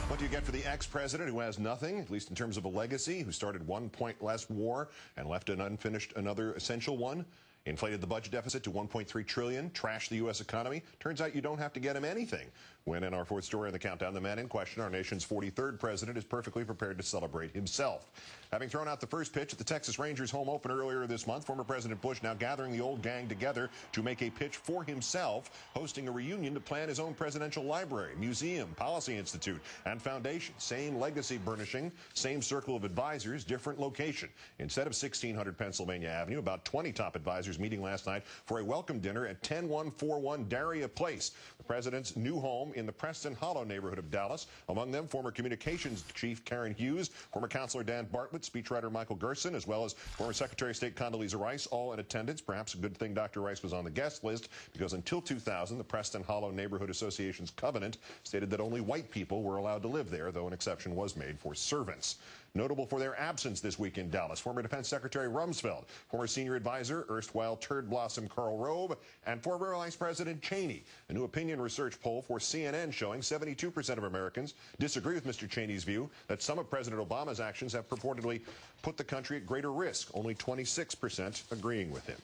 What do you get for the ex-president who has nothing, at least in terms of a legacy, who started one pointless war and left an unfinished another essential one? Inflated the budget deficit to $1.3 trillion, trashed the U.S. economy. Turns out you don't have to get him anything. When in our fourth story on the countdown, the man in question, our nation's 43rd president, is perfectly prepared to celebrate himself. Having thrown out the first pitch at the Texas Rangers home opener earlier this month, former President Bush now gathering the old gang together to make a pitch for himself, hosting a reunion to plan his own presidential library, museum, policy institute, and foundation. Same legacy burnishing, same circle of advisors, different location. Instead of 1600 Pennsylvania Avenue, about 20 top advisors meeting last night for a welcome dinner at 10141 Daria Place, the president's new home in the Preston Hollow neighborhood of Dallas. Among them, former communications chief Karen Hughes, former Counselor Dan Bartlett, speechwriter Michael Gerson, as well as former Secretary of State Condoleezza Rice, all in attendance. Perhaps a good thing Dr. Rice was on the guest list, because until 2000, the Preston Hollow Neighborhood Association's covenant stated that only white people were allowed to live there, though an exception was made for servants. Notable for their absence this week in Dallas, former Defense Secretary Rumsfeld, former senior advisor, erstwhile turd blossom Karl Rove, and former Vice President Cheney. A new opinion research poll for CNN showing 72% of Americans disagree with Mr. Cheney's view that some of President Obama's actions have purportedly put the country at greater risk, only 26% agreeing with him.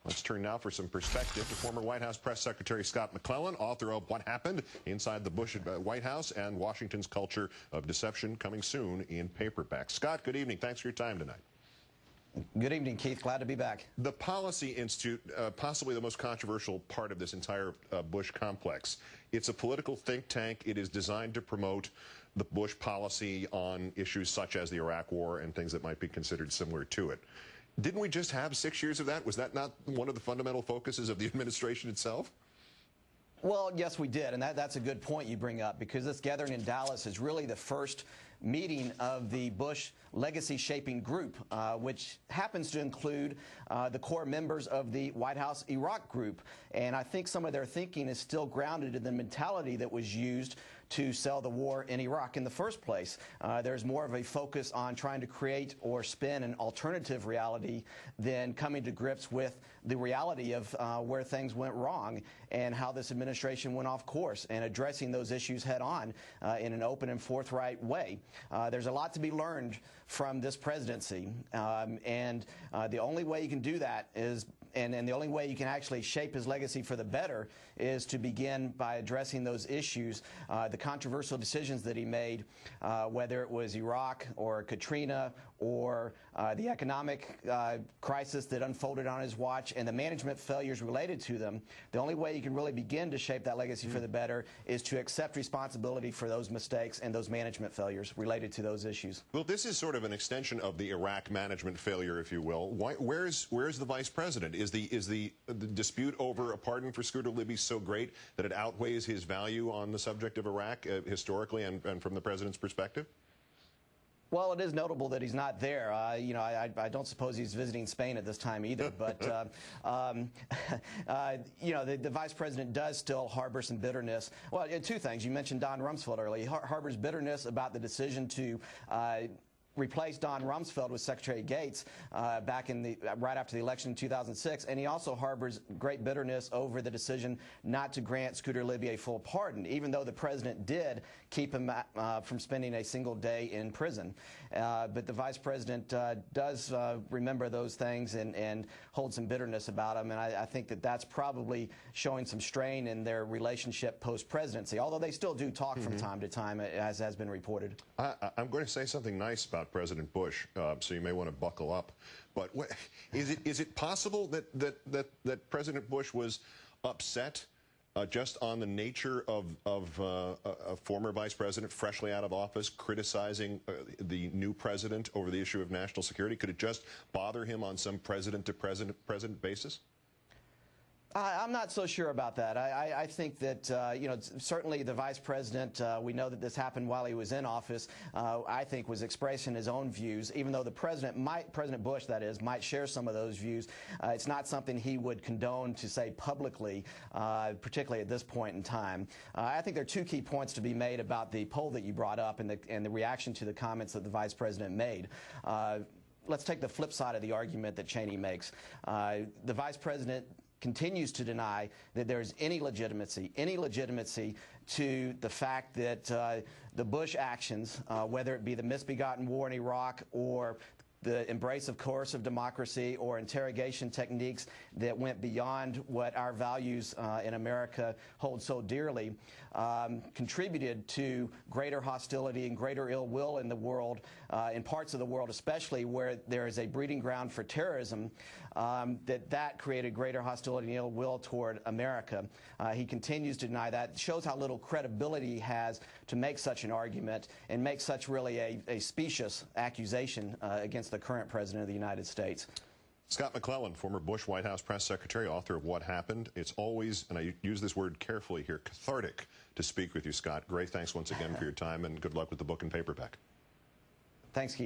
Let's turn now for some perspective to former White House Press Secretary Scott McClellan, author of What Happened Inside the Bush White House and Washington's Culture of Deception, coming soon in paperback. Scott, good evening. Thanks for your time tonight. Good evening, Keith. Glad to be back. The Policy Institute, possibly the most controversial part of this entire Bush complex. It's a political think tank. It is designed to promote the Bush policy on issues such as the Iraq War and things that might be considered similar to it. Didn't we just have 6 years of that? Was that not one of the fundamental focuses of the administration itself? Well, yes, we did, and that's a good point you bring up, because this gathering in Dallas is really the first meeting of the Bush Legacy Shaping Group, which happens to include the core members of the White House Iraq Group. And I think some of their thinking is still grounded in the mentality that was used to sell the war in Iraq in the first place. There's more of a focus on trying to create or spin an alternative reality than coming to grips with the reality of where things went wrong and how this administration went off course, and addressing those issues head on in an open and forthright way. There's a lot to be learned from this presidency, and the only way you can do that is, and the only way you can actually shape his legacy for the better, is to begin by addressing those issues, the controversial decisions that he made, whether it was Iraq or Katrina or the economic crisis that unfolded on his watch and the management failures related to them. The only way you can really begin to shape that legacy for the better is to accept responsibility for those mistakes and those management failures related to those issues. Well, this is sort of an extension of the Iraq management failure, if you will. Where's the vice president? Is the dispute over a pardon for Scooter Libby so great that it outweighs his value on the subject of Iraq historically and from the president's perspective? Well, it is notable that he's not there. You know, I don't suppose he's visiting Spain at this time either. But, you know, the vice president does still harbor some bitterness. Well, two things. You mentioned Don Rumsfeld earlier. He harbors bitterness about the decision to replaced Don Rumsfeld with Secretary Gates back in right after the election in 2006, and he also harbors great bitterness over the decision not to grant Scooter Libby a full pardon, even though the president did keep him from spending a single day in prison. But the vice president does remember those things and hold some bitterness about them, and I think that that's probably showing some strain in their relationship post-presidency, although they still do talk from time to time, as has been reported. I'm going to say something nice about President Bush, so you may want to buckle up. But is it possible that President Bush was upset just on the nature of a former vice president freshly out of office criticizing the new president over the issue of national security? Could it just bother him on some president-to-president basis? I'm not so sure about that. I think that, you know, certainly the vice president, we know that this happened while he was in office, I think was expressing his own views, even though the president President Bush, that is, might share some of those views. It's not something he would condone to say publicly, particularly at this point in time. I think there are two key points to be made about the poll that you brought up and the reaction to the comments that the vice president made. Let's take the flip side of the argument that Cheney makes. The vice president continues to deny that there's any legitimacy to the fact that the Bush actions, whether it be the misbegotten war in Iraq or the embrace of coercive democracy or interrogation techniques that went beyond what our values in America hold so dearly, contributed to greater hostility and greater ill will in the world, in parts of the world especially where there is a breeding ground for terrorism, that created greater hostility and ill will toward America. He continues to deny that. It shows how little credibility he has to make such an argument and make such really a specious accusation against the current President of the United States. Scott McClellan, former Bush White House press secretary, author of What Happened. It's always, and I use this word carefully here, cathartic to speak with you, Scott. Great thanks once again for your time, and good luck with the book and paperback. Thanks, Keith.